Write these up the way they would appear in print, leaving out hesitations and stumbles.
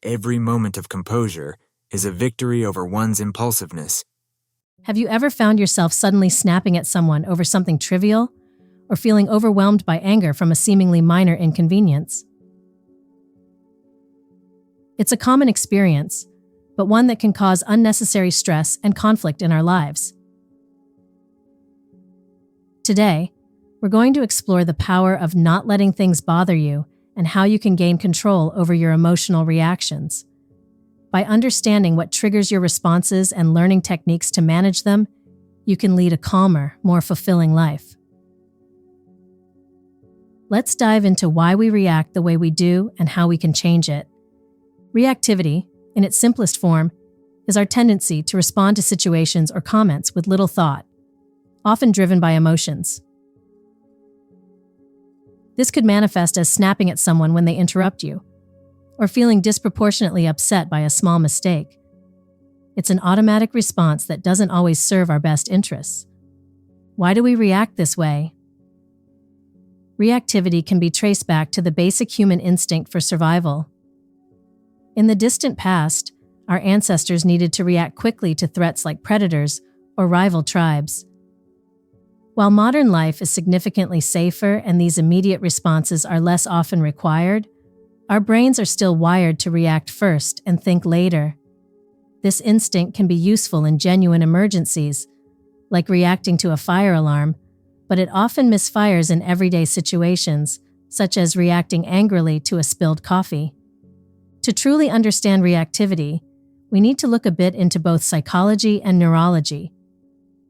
every moment of composure is a victory over one's impulsiveness. Have you ever found yourself suddenly snapping at someone over something trivial, or feeling overwhelmed by anger from a seemingly minor inconvenience? It's a common experience, but one that can cause unnecessary stress and conflict in our lives. Today, we're going to explore the power of not letting things bother you and how you can gain control over your emotional reactions. By understanding what triggers your responses and learning techniques to manage them, you can lead a calmer, more fulfilling life. Let's dive into why we react the way we do and how we can change it. Reactivity, in its simplest form, is our tendency to respond to situations or comments with little thought, often driven by emotions. This could manifest as snapping at someone when they interrupt you, or feeling disproportionately upset by a small mistake. It's an automatic response that doesn't always serve our best interests. Why do we react this way? Reactivity can be traced back to the basic human instinct for survival. In the distant past, our ancestors needed to react quickly to threats like predators or rival tribes. While modern life is significantly safer and these immediate responses are less often required, our brains are still wired to react first and think later. This instinct can be useful in genuine emergencies, like reacting to a fire alarm, but it often misfires in everyday situations, such as reacting angrily to a spilled coffee. To truly understand reactivity, we need to look a bit into both psychology and neurology.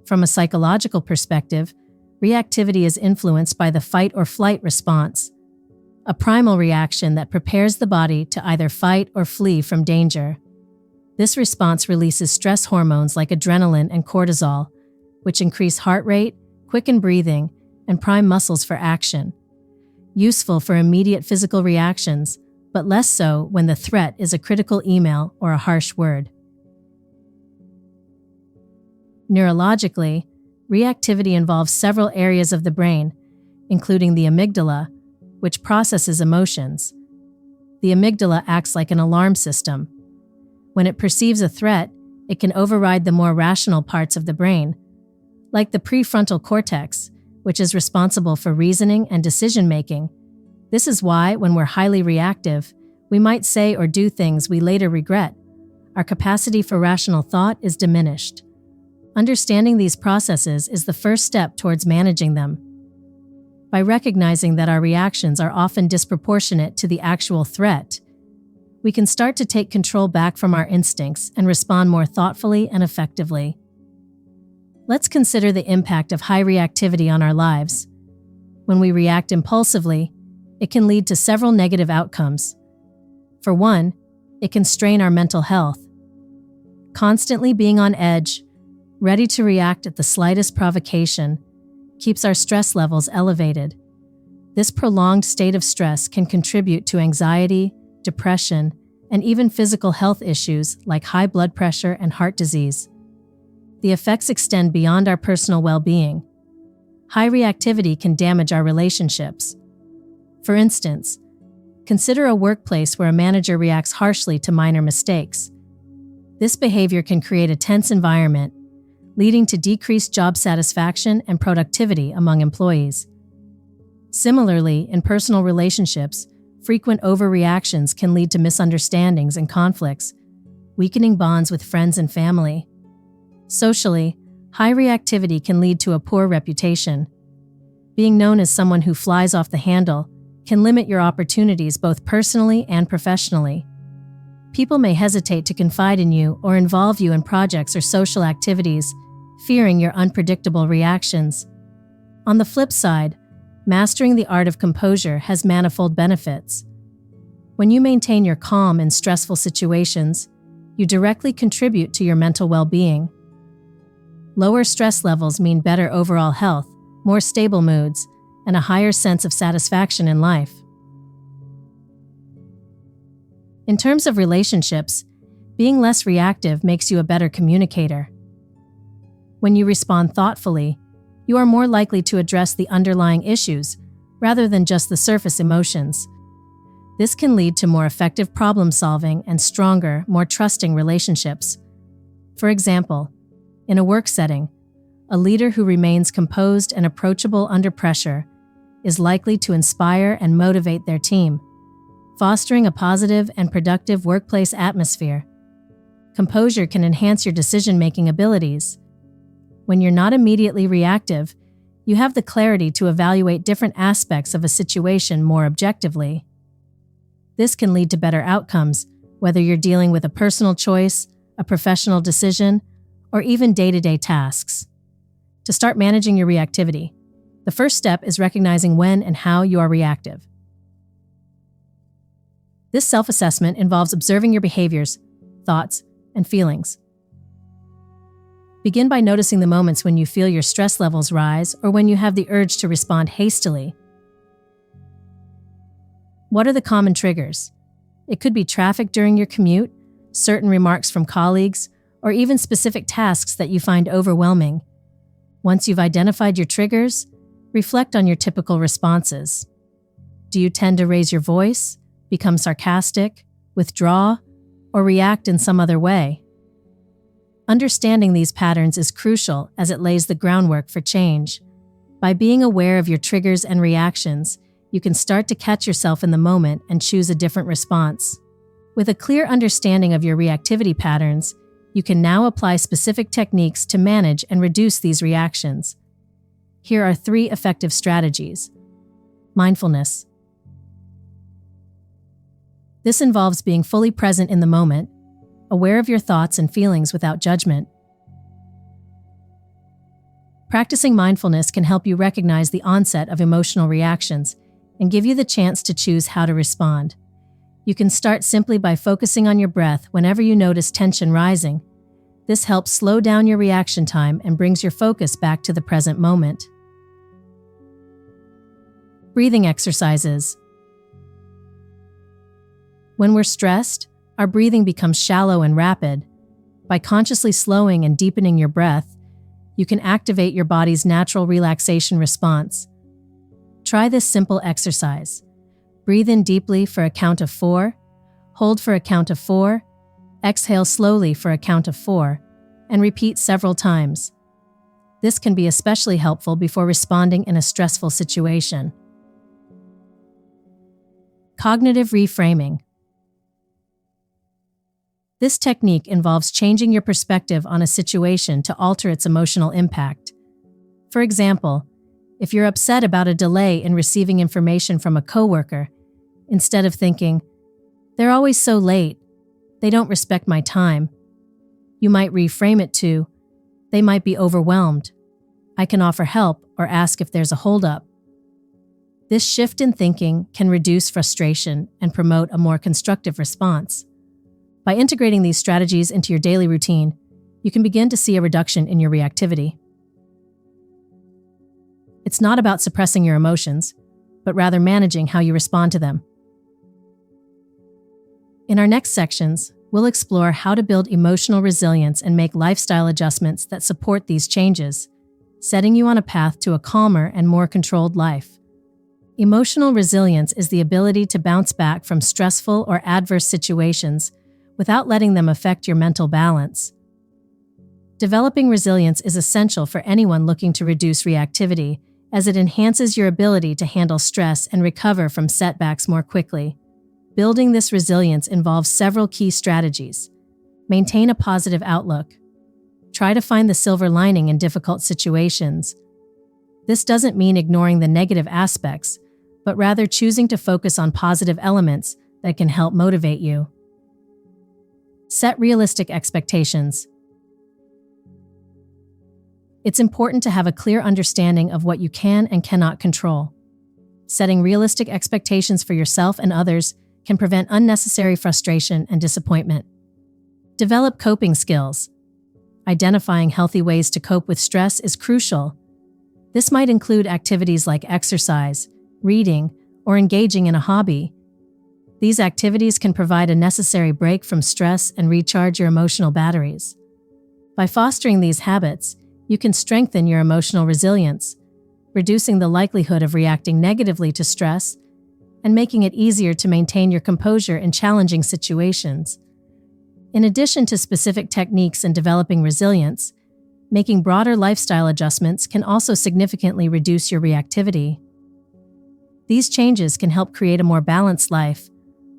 From a psychological perspective, reactivity is influenced by the fight or flight response, a primal reaction that prepares the body to either fight or flee from danger. This response releases stress hormones like adrenaline and cortisol, which increase heart rate, quicken breathing, and prime muscles for action. Useful for immediate physical reactions, but less so when the threat is a critical email or a harsh word. Neurologically, reactivity involves several areas of the brain, including the amygdala, which processes emotions. The amygdala acts like an alarm system. When it perceives a threat, it can override the more rational parts of the brain, like the prefrontal cortex, which is responsible for reasoning and decision-making. This is why, when we're highly reactive, we might say or do things we later regret. Our capacity for rational thought is diminished. Understanding these processes is the first step towards managing them. By recognizing that our reactions are often disproportionate to the actual threat, we can start to take control back from our instincts and respond more thoughtfully and effectively. Let's consider the impact of high reactivity on our lives. When we react impulsively, it can lead to several negative outcomes. For one, it can strain our mental health. Constantly being on edge, ready to react at the slightest provocation, keeps our stress levels elevated. This prolonged state of stress can contribute to anxiety, depression, and even physical health issues like high blood pressure and heart disease. The effects extend beyond our personal well-being. High reactivity can damage our relationships. For instance, consider a workplace where a manager reacts harshly to minor mistakes. This behavior can create a tense environment, leading to decreased job satisfaction and productivity among employees. Similarly, in personal relationships, frequent overreactions can lead to misunderstandings and conflicts, weakening bonds with friends and family. Socially, high reactivity can lead to a poor reputation. Being known as someone who flies off the handle can limit your opportunities both personally and professionally. People may hesitate to confide in you or involve you in projects or social activities, fearing your unpredictable reactions. On the flip side, mastering the art of composure has manifold benefits. When you maintain your calm in stressful situations, you directly contribute to your mental well-being. Lower stress levels mean better overall health, more stable moods, and a higher sense of satisfaction in life. In terms of relationships, being less reactive makes you a better communicator. When you respond thoughtfully, you are more likely to address the underlying issues rather than just the surface emotions. This can lead to more effective problem solving and stronger, more trusting relationships. For example, in a work setting, a leader who remains composed and approachable under pressure is likely to inspire and motivate their team, fostering a positive and productive workplace atmosphere. Composure can enhance your decision-making abilities. When you're not immediately reactive, you have the clarity to evaluate different aspects of a situation more objectively. This can lead to better outcomes, whether you're dealing with a personal choice, a professional decision, or even day-to-day tasks. To start managing your reactivity, the first step is recognizing when and how you are reactive. This self-assessment involves observing your behaviors, thoughts, and feelings. Begin by noticing the moments when you feel your stress levels rise or when you have the urge to respond hastily. What are the common triggers? It could be traffic during your commute, certain remarks from colleagues, or even specific tasks that you find overwhelming. Once you've identified your triggers, reflect on your typical responses. Do you tend to raise your voice, become sarcastic, withdraw, or react in some other way? Understanding these patterns is crucial as it lays the groundwork for change. By being aware of your triggers and reactions, you can start to catch yourself in the moment and choose a different response. With a clear understanding of your reactivity patterns, you can now apply specific techniques to manage and reduce these reactions. Here are 3 effective strategies. Mindfulness. This involves being fully present in the moment, aware of your thoughts and feelings without judgment. Practicing mindfulness can help you recognize the onset of emotional reactions and give you the chance to choose how to respond. You can start simply by focusing on your breath whenever you notice tension rising. This helps slow down your reaction time and brings your focus back to the present moment. Breathing exercises. When we're stressed, our breathing becomes shallow and rapid. By consciously slowing and deepening your breath, you can activate your body's natural relaxation response. Try this simple exercise. Breathe in deeply for a count of 4, hold for a count of 4, exhale slowly for a count of 4, and repeat several times. This can be especially helpful before responding in a stressful situation. Cognitive reframing. This technique involves changing your perspective on a situation to alter its emotional impact. For example, if you're upset about a delay in receiving information from a coworker, instead of thinking, "They're always so late, they don't respect my time," you might reframe it to, "They might be overwhelmed. I can offer help or ask if there's a holdup." This shift in thinking can reduce frustration and promote a more constructive response. By integrating these strategies into your daily routine, you can begin to see a reduction in your reactivity. It's not about suppressing your emotions, but rather managing how you respond to them. In our next sections, we'll explore how to build emotional resilience and make lifestyle adjustments that support these changes, setting you on a path to a calmer and more controlled life. Emotional resilience is the ability to bounce back from stressful or adverse situations without letting them affect your mental balance. Developing resilience is essential for anyone looking to reduce reactivity, as it enhances your ability to handle stress and recover from setbacks more quickly. Building this resilience involves several key strategies. Maintain a positive outlook. Try to find the silver lining in difficult situations. This doesn't mean ignoring the negative aspects, but rather choosing to focus on positive elements that can help motivate you. Set realistic expectations. It's important to have a clear understanding of what you can and cannot control. Setting realistic expectations for yourself and others can prevent unnecessary frustration and disappointment. Develop coping skills. Identifying healthy ways to cope with stress is crucial. This might include activities like exercise, reading, or engaging in a hobby. These activities can provide a necessary break from stress and recharge your emotional batteries. By fostering these habits, you can strengthen your emotional resilience, reducing the likelihood of reacting negatively to stress and making it easier to maintain your composure in challenging situations. In addition to specific techniques in developing resilience, making broader lifestyle adjustments can also significantly reduce your reactivity. These changes can help create a more balanced life,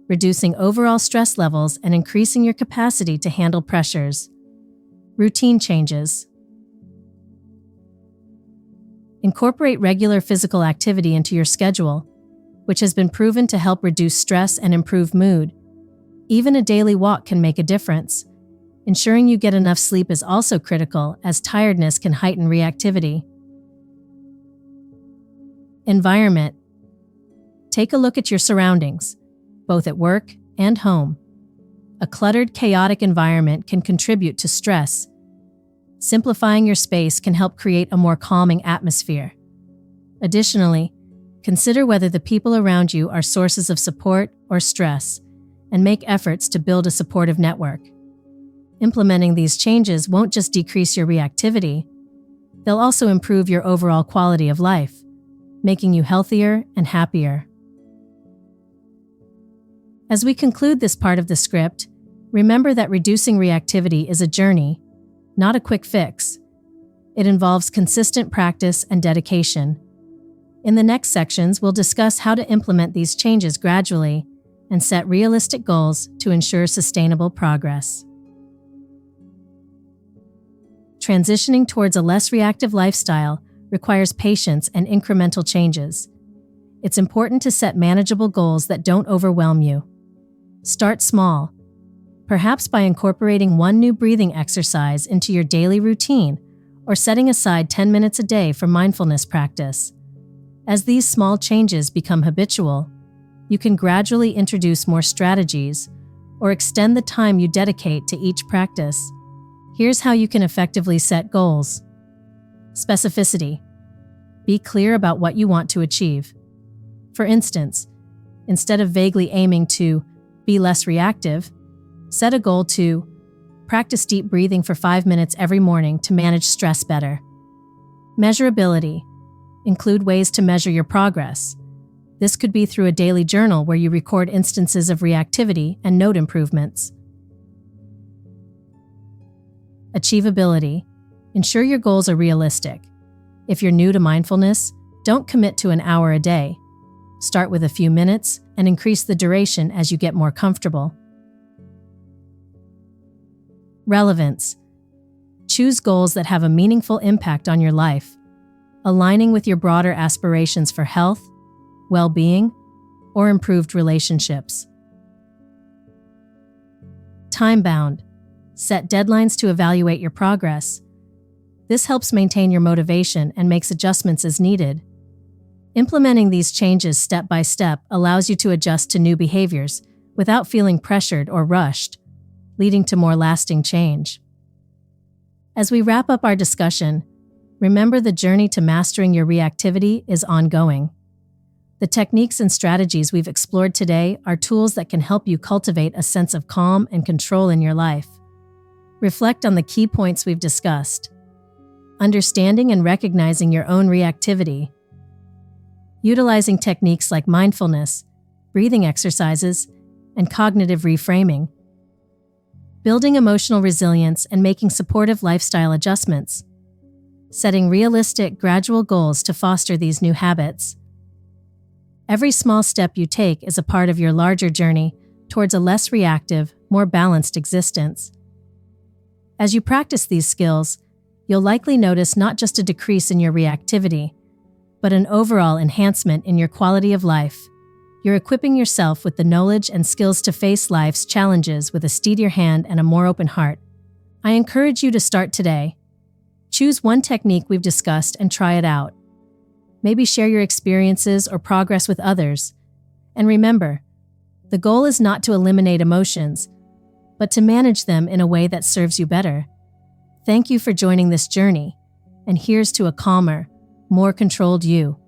reducing overall stress levels and increasing your capacity to handle pressures. Routine changes. Incorporate regular physical activity into your schedule, which has been proven to help reduce stress and improve mood. Even a daily walk can make a difference. Ensuring you get enough sleep is also critical, as tiredness can heighten reactivity. Environment. Take a look at your surroundings, both at work and home. A cluttered, chaotic environment can contribute to stress. Simplifying your space can help create a more calming atmosphere. Additionally, consider whether the people around you are sources of support or stress, and make efforts to build a supportive network. Implementing these changes won't just decrease your reactivity, they'll also improve your overall quality of life, making you healthier and happier. As we conclude this part of the script, remember that reducing reactivity is a journey, not a quick fix. It involves consistent practice and dedication. In the next sections, we'll discuss how to implement these changes gradually and set realistic goals to ensure sustainable progress. Transitioning towards a less reactive lifestyle requires patience and incremental changes. It's important to set manageable goals that don't overwhelm you. Start small, perhaps by incorporating one new breathing exercise into your daily routine or setting aside 10 minutes a day for mindfulness practice. As these small changes become habitual, you can gradually introduce more strategies or extend the time you dedicate to each practice. Here's how you can effectively set goals. Specificity. Be clear about what you want to achieve. For instance, instead of vaguely aiming to be less reactive, set a goal to practice deep breathing for 5 minutes every morning to manage stress better. Measurability. Include ways to measure your progress. This could be through a daily journal where you record instances of reactivity and note improvements. Achievability. Ensure your goals are realistic. If you're new to mindfulness, don't commit to an hour a day. Start with a few minutes and increase the duration as you get more comfortable. Relevance. Choose goals that have a meaningful impact on your life, aligning with your broader aspirations for health, well-being, or improved relationships. Time-bound. Set deadlines to evaluate your progress. This helps maintain your motivation and makes adjustments as needed. Implementing these changes step by step allows you to adjust to new behaviors without feeling pressured or rushed, leading to more lasting change. As we wrap up our discussion, remember the journey to mastering your reactivity is ongoing. The techniques and strategies we've explored today are tools that can help you cultivate a sense of calm and control in your life. Reflect on the key points we've discussed. Understanding and recognizing your own reactivity. Utilizing techniques like mindfulness, breathing exercises, and cognitive reframing. Building emotional resilience and making supportive lifestyle adjustments. Setting realistic, gradual goals to foster these new habits. Every small step you take is a part of your larger journey towards a less reactive, more balanced existence. As you practice these skills, you'll likely notice not just a decrease in your reactivity, but an overall enhancement in your quality of life. You're equipping yourself with the knowledge and skills to face life's challenges with a steadier hand and a more open heart. I encourage you to start today. Choose one technique we've discussed and try it out. Maybe share your experiences or progress with others. And remember, the goal is not to eliminate emotions, but to manage them in a way that serves you better. Thank you for joining this journey, and here's to a calmer, more controlled you.